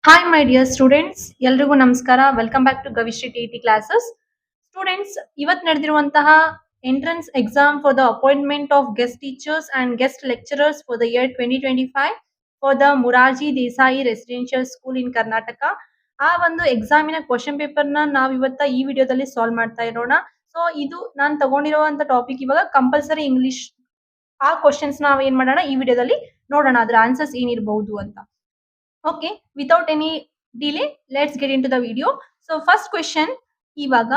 Hi, my dear students. ಎಲ್ರಿಗೂ ನಮಸ್ಕಾರ. Welcome back to Gavishree T classes. Students, ಇವತ್ತು ನಡೆದಿರುವಂತಹ entrance exam for the appointment of guest teachers and guest lecturers for the year 2025 for the Morarji Desai residential school in Karnataka. ಆ ಒಂದು ಎಕ್ಸಾಮಿನ question paper ನಾವು ಇವತ್ತ ಈ ವಿಡಿಯೋದಲ್ಲಿ ಸಾಲ್ವ್ ಮಾಡ್ತಾ ಇರೋಣ. ಸೊ ಇದು ನಾನು ತಗೊಂಡಿರುವಂತ ಟಾಪಿಕ್ ಇವಾಗ ಕಂಪಲ್ಸರಿ ಇಂಗ್ಲಿಷ್. ಆ ಕ್ವಶನ್ಸ್ ನಾವು ಏನ್ ಮಾಡೋಣ, ಈ ವಿಡಿಯೋದಲ್ಲಿ ನೋಡೋಣ ಅದ್ರ ಆನ್ಸರ್ಸ್ ಏನಿರಬಹುದು ಅಂತ. Okay, without any delay, let's get into the video. So first question, ಇವಾಗ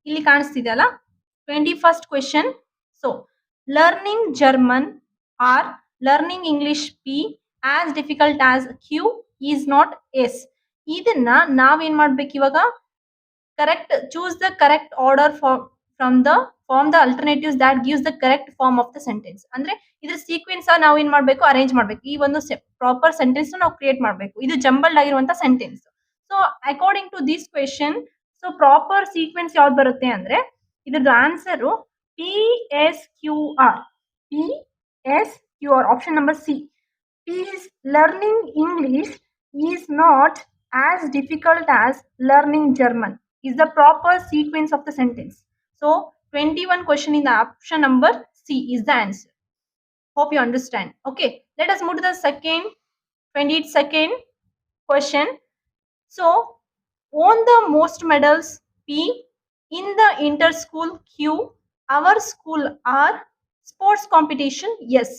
ಇಲ್ಲಿ ಕಾಣಿಸ್ತಿದೆಯಲ್ಲ 21st question. So learning German or learning English P as difficult as Q is not S. ಇದನ್ನ ನಾವೇನ್ ಮಾಡ್ಬೇಕು ಇವಾಗ, correct, choose the correct order from the form the alternatives that gives the correct form of the sentence. ಅಂದ್ರೆ ಇದ್ರ sequence ನಾವು ಏನ್ ಮಾಡ್ಬೇಕು, arrange ಮಾಡ್ಬೇಕು. ಈ ಒಂದು ಪ್ರಾಪರ್ ಸೆಂಟೆನ್ಸ್ ನಾವು ಕ್ರಿಯೇಟ್ ಮಾಡ್ಬೇಕು. ಇದು ಜಂಬಲ್ಡ್ ಆಗಿರುವಂತ sentence. So according to this question, so proper sequence ಯಾವ್ದು ಬರುತ್ತೆ ಅಂದ್ರೆ ಇದ್ರದ್ದು answer PSQR. PSQR option number C. Is learning English is not as difficult as learning German is the proper sequence of the sentence. So 21 question in the option number C is the answer. Hope you understand. Okay, let us move to the 22nd question. So won the most medals P in the inter school Q our school are sports competition. Yes,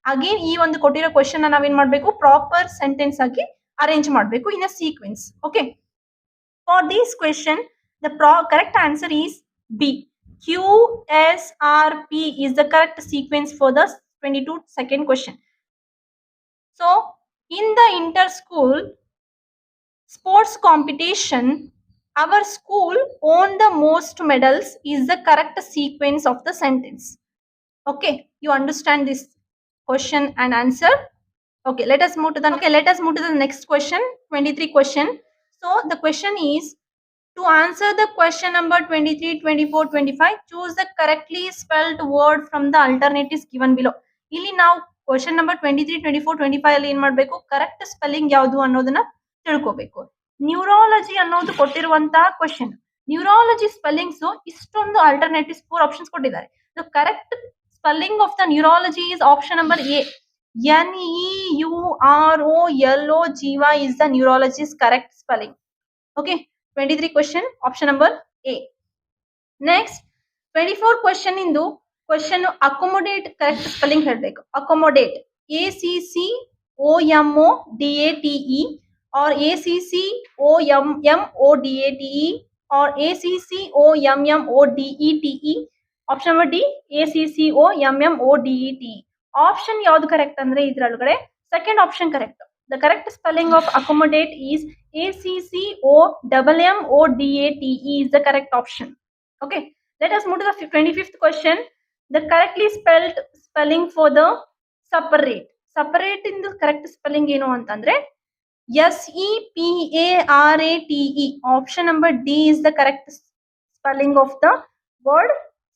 again ಈ ಒಂದು ಕೊಟ್ಟಿರೋ question ನಾವೇನ್ ಮಾಡ್ಬೇಕು, proper sentence ಆಗಿ arrange ಮಾಡಬೇಕು in a sequence. Okay, for this question the correct answer is B. QSRP is the correct sequence for the 22nd question. So in the inter school sports competition our school won the most medals is the correct sequence of the sentence. Okay, you understand this question and answer. Okay, let us move to the next question, 23 question. So the question is, to answer the question number 23, 24, 25, choose the correctly spelled word from the alternatives given below. ಇಲ್ಲಿ ನಾವು question number 23, 24, 25 ಅಲ್ಲಿ ಏನ್ ಮಾಡ್ಬೇಕು, correct spelling ಯಾವುದು ಅನ್ನೋದನ್ನ ತಿಳ್ಕೋಬೇಕು. Neurology ಅನ್ನೋದು ಕೊಟ್ಟಿರುವಂತಹ ಕ್ವಶನ್. ನ್ಯೂರಾಲಜಿ ಸ್ಪೆಲ್ಲಿಂಗ್ಸ್ ಇಷ್ಟೊಂದು ಆಲ್ಟರ್ನೇಟಿವ್ಸ್ 4 ಆಪ್ಷನ್ಸ್ ಕೊಟ್ಟಿದ್ದಾರೆ. The correct spelling of the neurology is option number A. NEUROLOGY is the neurologist correct spelling. Okay, 23 question option number A. Next 24 question indu question accommodate correct spelling ಹೇಳ್ಬೇಕು. accommodate ACCOMODATE or ACCOMMODATE or ACCOMMODETE. Option number D, ACCOMMODETE. Option ಯಾವ್ದು correct ಅಂದ್ರೆ ಇದ್ರೊಳಗಡೆ second option correct. The correct spelling of accommodate is ACCOMMODATE is the correct option. Okay, let us move to the 25th question. The correctly spelled spelling for the separate. Separate in the correct spelling ಏನು ಅಂತಂದ್ರೆ SEPARATE. Option number D is the correct spelling of the word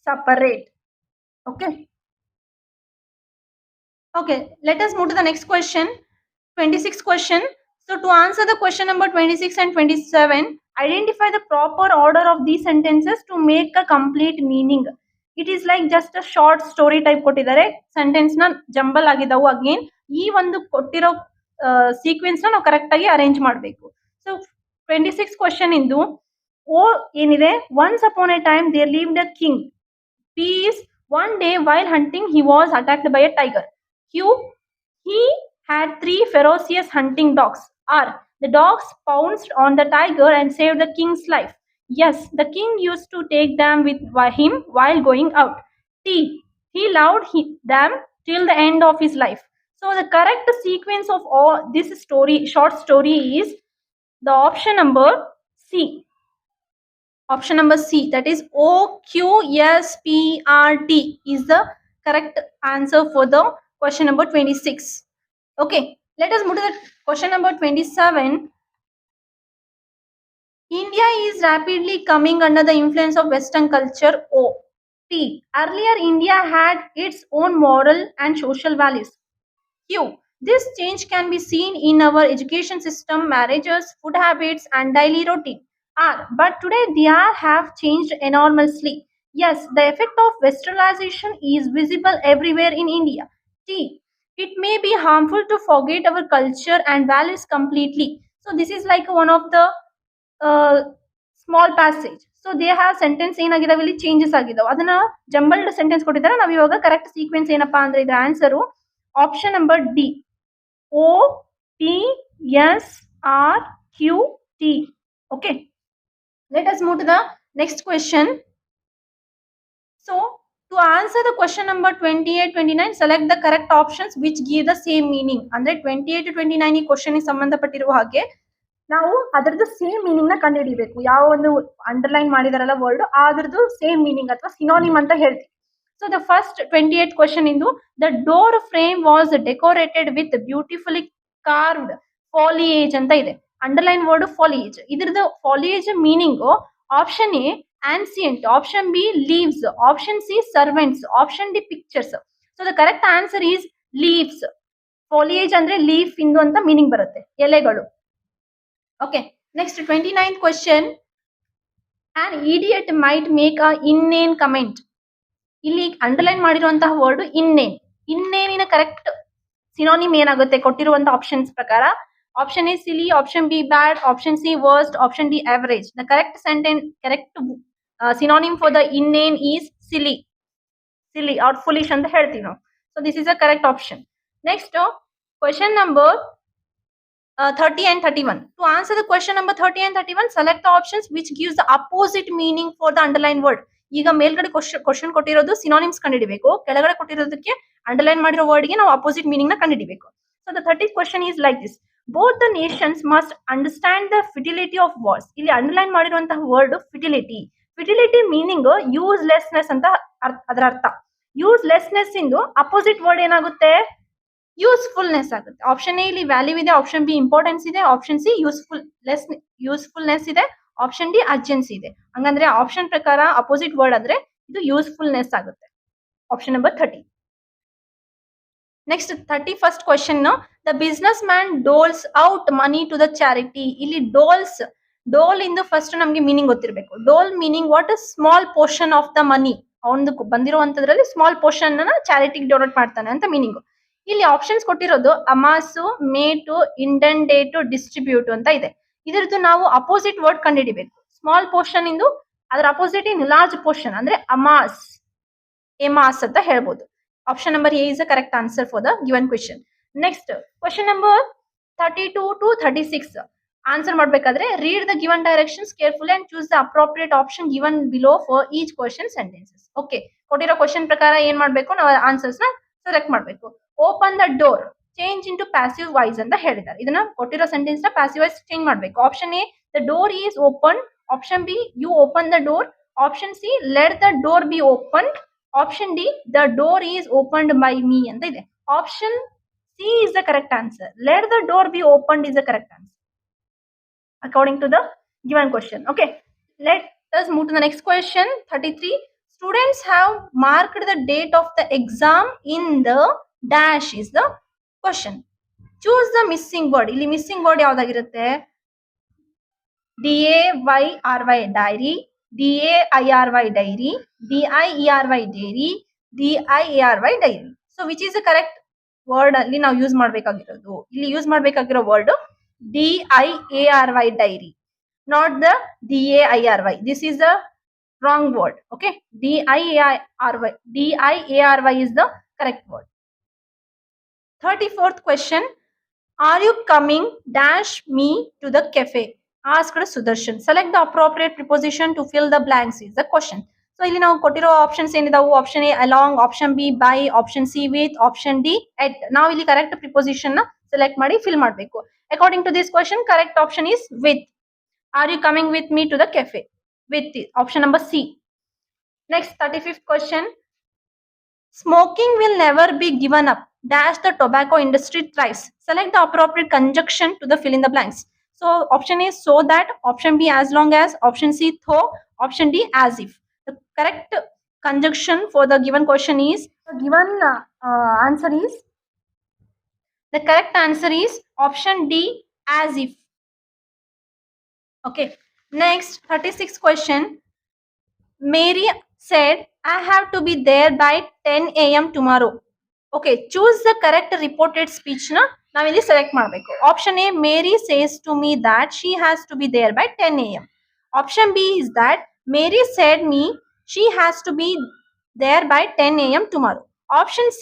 separate. Okay, let us move to the next question, 26th question. So to answer the question number 26 and 27, identify the proper order of these sentences to make a complete meaning. It is like just a short story type ಕೊಟ್ಟಿದ್ದಾರೆ. Sentence ನ jumble ಆಗಿದಾವು. Again ಈ ಒಂದು ಕೊಟ್ಟಿರೋ sequence ನಾವು correct ಆಗಿ arrange ಮಾಡಬೇಕು. So 26 question ಇಂದು ಓ ಏನಿದೆ, once upon a time there lived a king. P is one day while hunting he was attacked by a tiger. Q, he had 3 ferocious hunting dogs. R, the dogs pounced on the tiger and saved the king's life. Yes, the king used to take them with him while going out. T, he loved them till the end of his life. So the correct sequence of all this story, short story, is the option number C. Option number C, that is OQSPRT is the correct answer for the question number 26. Okay, let us move to the question number 27. India is rapidly coming under the influence of Western culture. O. T, earlier India had its own moral and social values. Q, This change can be seen in our education system, marriages, food habits, and daily routine. But today they have changed enormously. Yes, the effect of westernization is visible everywhere in India. T. It may be harmful to forget our culture and values completely. So this is like one of the small passage. So they have sentence ಏನಾಗಿದಾವೆ ಇಲ್ಲಿ changes ಆಗಿದಾವೆ. ಅದನ್ನ jumbled sentence ಕೊಟ್ಟಿದ್ದಾರೆ. ನಾವು ಇವಾಗ correct sequence ಏನಪ್ಪಾ ಅಂದ್ರೆ ಇದ್ರ answer option number D, O T S R Q T. Okay, let us move to the next question. So to answer the question number 28, 29, select the correct options which give the same meaning. ಅಂದ್ರೆ 28 to 29 ಈ question ಗೆ ಸಂಬಂಧಪಟ್ಟಿರುವ ಹಾಗೆ ನಾವು ಅದರದ್ದು same meaning ನ ಕಂಡುಹಿಡಿಬೇಕು. ಯಾವ ಒಂದು ಅಂಡರ್ಲೈನ್ ಮಾಡಿದಾರಲ್ಲ ವರ್ಡ್ ಅದ್ರದ್ದು ಸೇಮ್ ಮೀನಿಂಗ್ ಅಥವಾ ಸಿನೋನಿಮ್ ಅಂತ ಹೇಳ್ತೀವಿ. ಸೊ ದ ಫಸ್ಟ್ 28 ಕ್ವಶನ್ ಇಂದು the door frame was decorated with beautifully carved foliage ಅಂತ ಇದೆ. Underline word foliage. ಇದ್ರದ್ದು foliage meaning option A ancient, option B leaves, option C servants, option D pictures. So the correct answer is leaves. Foliage ಅಂದ್ರೆ leaf ಇಂದು ಅಂತ meaning ಬರುತ್ತೆ, ಎಲೆಗಳು. Okay, next 29th question. An idiot might make a inane comment. ಇಲ್ಲಿ underline ಮಾಡಿರುವಂತಹ word inane. ಇನ್ನೇನಿನ correct synonym ಏನಾಗುತ್ತೆ ಕೊಟ್ಟಿರುವಂತಹ options ಪ್ರಕಾರ? Option A silly, option B bad, option C worst, option D average. The correct sentence, correct synonym for the inane is silly. Silly or foolish ಅಂತ ಹೇಳ್ತೀವಿ ನಾವು. So this is a correct option. Next, question number 30 and 31. To answer the question number 30 and 31, select the options which gives the opposite meaning for the underlined word. ಈಗ ಮೇಲ್ಗಡೆ question ಕೊಟ್ಟಿರೋದು synonyms ಕಂಡುಹಿಡಿಬೇಕು, ಕೆಳಗಡೆ ಕೊಟ್ಟಿರೋದಕ್ಕೆ underline ಮಾಡಿರೋ word ಗೆ ನಾವು opposite meaning ನ ಕಂಡುಹಿಡಿಬೇಕು. So the 30th question is like this. Both the nations must understand the fidelity of wars. ಇಲ್ಲಿ ಅಂಡರ್ಲೈನ್ ಮಾಡಿರುವಂತಹ ವರ್ಡ್ ಫಿಡಿಲಿಟಿ. ಫಿಡಿಲಿಟಿ ಮೀನಿಂಗ್ ಯೂಸ್ಲೆಸ್ನೆಸ್ ಅಂತ ಅದರ ಅರ್ಥ. ಯೂಸ್ಲೆಸ್ನೆಸ್ ಇಂದು ಅಪೋಸಿಟ್ ವರ್ಡ್ ಏನಾಗುತ್ತೆ? ಯೂಸ್ಫುಲ್ನೆಸ್ ಆಗುತ್ತೆ. ಆಪ್ಷನ್ ಎ ಇಲ್ಲಿ ವ್ಯಾಲ್ಯೂ ಇದೆ, ಆಪ್ಷನ್ ಬಿ ಇಂಪಾರ್ಟೆನ್ಸ್ ಇದೆ, ಆಪ್ಷನ್ ಸಿ ಯೂಸ್ಫುಲ್ನೆಸ್ ಇದೆ, ಆಪ್ಷನ್ ಡಿ ಅರ್ಜೆನ್ಸಿ ಇದೆ. ಹಂಗಂದ್ರೆ ಆಪ್ಷನ್ ಪ್ರಕಾರ ಅಪೋಸಿಟ್ ವರ್ಡ್ ಅಂದ್ರೆ ಇದು ಯೂಸ್ಫುಲ್ನೆಸ್ ಆಗುತ್ತೆ. Option number 30. Next 31st question. The businessman doles out money to the charity. ಇಲ್ಲಿ ಡೋಲ್ಸ್, ಡೋಲ್ ಇಂದು ಫಸ್ಟ್ ನಮ್ಗೆ ಮೀನಿಂಗ್ ಗೊತ್ತಿರಬೇಕು. Dole meaning what is small portion of the money. ಅವನು ಬಂದಿರುವಂತದ್ರಲ್ಲಿ ಸ್ಮಾಲ್ ಪೋರ್ಷನ್ ನ ಚಾರಿಟಿಗೆ ಡೊನೇಟ್ ಮಾಡ್ತಾನೆ ಅಂತ ಮೀನಿಂಗ್. ಇಲ್ಲಿ ಆಪ್ಷನ್ಸ್ ಕೊಟ್ಟಿರೋದು ಅಮಾಸು, ಮೇಟು, ಇಂಟೆಂಡೇಟು, ಡಿಸ್ಟ್ರಿಬ್ಯೂಟ್ ಅಂತ ಇದೆ. ಇದರದ್ದು ನಾವು ಅಪೋಸಿಟ್ ವರ್ಡ್ ಕಂಡುಹಿಡಿಬೇಕು. ಸ್ಮಾಲ್ ಪೋರ್ಷನ್ ಇಂದು ಅದರ ಅಪೋಸಿಟ್ ಇನ್ ಲಾರ್ಜ್ ಪೋರ್ಷನ್ ಅಂದ್ರೆ ಅಮಾಸ್, ಎಮಾಸ್ ಅಂತ ಹೇಳ್ಬೋದು. Option number A is the correct answer for the given question. Next question number 32 to 36. Answer ಮಾಡಬೇಕಾದ್ರೆ read the given directions careful and choose the appropriate option given below for each question sentences. Okay, ಕೊಟ್ಟಿರೋ question ಪ್ರಕಾರ ಏನ್ ಮಾಡ್ಬೇಕು? ನಾವು answers ನ select ಮಾಡಬೇಕು. Open the door, change into passive voice ಅಂತ ಹೇಳಿದ್ದಾರೆ. ಇದನ್ನ ಕೊಟ್ಟಿರೋ ಸೆಂಟೆನ್ಸ್ ನ ಪ್ಯಾಸಿವ್ ವಾಯ್ಸ್ ಚೇಂಜ್ ಮಾಡಬೇಕು. Option A the door is open, option B you open the door, option C let the door be open, option D the door is opened by me ಅಂತ ಇದೆ. Option C is the correct answer. Let the door be opened is the correct answer according to the given question. Okay, let us move to the next question. 33. Students have marked the date of the exam in the dash is the question. Choose the missing word. ಇಲ್ಲಿ missing word ಯಾವ್ದಾಗಿರುತ್ತೆ? DAYRY diary, DAIRY dairy, DIERY diary, DIARY diary. So which is the correct word ಅಲ್ಲಿ ನಾವು use ಮಾಡಬೇಕಾಗಿರೋದು? ಇಲ್ಲಿ use ಮಾಡಬೇಕಾಗಿರೋ word DIARY diary, not the DAIRY. This is the wrong word. Okay, DIARY is the correct word. 34th question. Are you coming dash me to the cafe? Asked Sudarshan. Select the appropriate preposition to fill the blanks is the question. ಸೊ ಇಲ್ಲಿ ನಾವು ಕೊಟ್ಟಿರೋ options ಏನಿದಾವು? Option A along, option B by, option C with, option D at. ನಾವು ಇಲ್ಲಿ correct preposition ನ select ಮಾಡಿ fill ಮಾಡಬೇಕು. According to this question correct option is with. Are you coming with me to the cafe? With, option number C. Next 35th question. Smoking will never be given up dash the tobacco industry thrives. Select the appropriate conjunction to the fill in the blanks. So option A so that, option B as long as, option C though, option D as if. The correct conjunction for the given question is, the given answer is, The correct answer is option D, as if. Okay. Next, 36th question. Mary said, I have to be there by 10 a.m. tomorrow. Okay, choose the correct reported speech na ನಾವಿಲ್ಲಿ select ಮಾಡಬೇಕು. Option A, Mary says to me that she has to be there by 10 a.m. Option B is that Mary said me she has to be there by 10 a.m. tomorrow. Option C,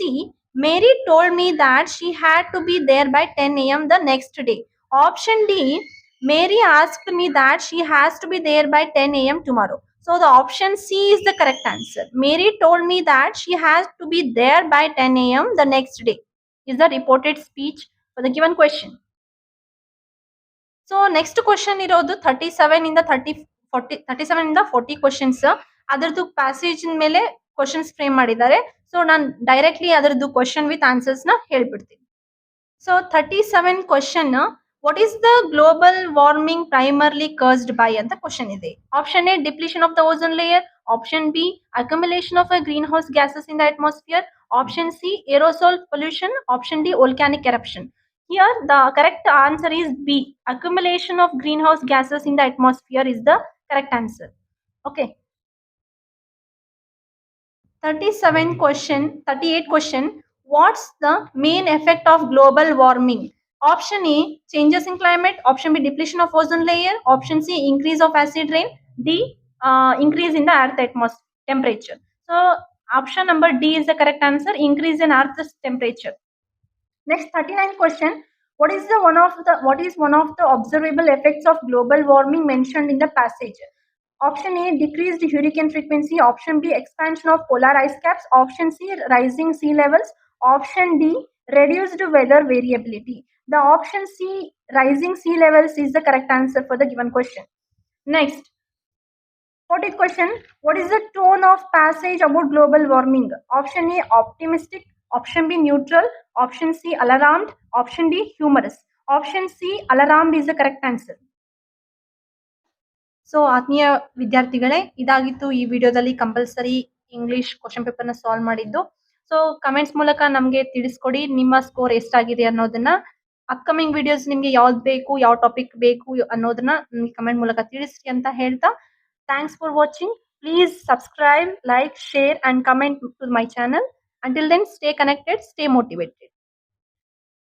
Mary told me that she had to be there by 10 a.m. the next day. Option D, Mary asked me that she has to be there by 10 a.m. tomorrow. So the option C is the correct answer. Mary told me that she has to be there by 10 a.m. the next day is the reported speech for the given question. So next question ಇರೋದು 37 ಇಂದ 37 ಇಂದ 40 questions. ಅದರದ್ದು passage ಮೇಲೆ questions frame ಮಾಡಿದ್ದಾರೆ. So ನಾನು directly ಅದರದ್ದು question with answers ನ ಹೇಳ್ಬಿಡ್ತೀನಿ. So 37 question, what is the global warming primarily caused by ಅಂತ ಕ್ವಶನ್ ಇದೆ. Option A, depletion of the ozone layer. Option B, accumulation of greenhouse gases in the atmosphere. Option C, aerosol pollution. Option D, volcanic eruption. Here the correct answer is B, accumulation of greenhouse gases in the atmosphere is the correct answer. Okay. 38 question, what's the main effect of global warming? Option A, changes in climate. Option B, depletion of ozone layer. Option C, increase of acid rain. D, increase in the earth atmosphere temperature. So option number D is the correct answer, increase in earth's temperature. Next, 39 question, what is one of the observable effects of global warming mentioned in the passage? Option A, decreased hurricane frequency. Option B, expansion of polar ice caps. Option C, rising sea levels. Option D, reduced weather variability. The option C, rising sea levels, is the correct answer for the given question. Next, 40th question, what is the tone of passage about global warming? Option A, optimistic. Option B, neutral. Option C, alarmed. Option D, humorous. Option C, alarmed is the correct answer. So ಆತ್ಮೀಯ ವಿದ್ಯಾರ್ಥಿಗಳೇ, ಇದಾಗಿತ್ತು ಈ ವಿಡಿಯೋದಲ್ಲಿ compulsory English question ಪೇಪರ್ನ solve ಮಾಡಿದ್ದು. So comments ಮೂಲಕ ನಮಗೆ ತಿಳಿಸ್ಕೊಡಿ ನಿಮ್ಮ ಸ್ಕೋರ್ ಎಷ್ಟಾಗಿದೆ ಅನ್ನೋದನ್ನ. ಅಪ್ಕಮಿಂಗ್ ವಿಡಿಯೋಸ್ ನಿಮ್ಗೆ ಯಾವ್ದು ಬೇಕು, ಯಾವ ಟಾಪಿಕ್ ಬೇಕು ಅನ್ನೋದನ್ನ ನಿಮ್ಗೆ ಕಮೆಂಟ್ ಮೂಲಕ ತಿಳಿಸ್ರಿ ಅಂತ ಹೇಳ್ತಾ, thanks for watching. Please subscribe, like, share and comment to my channel. Until then, stay connected, stay motivated.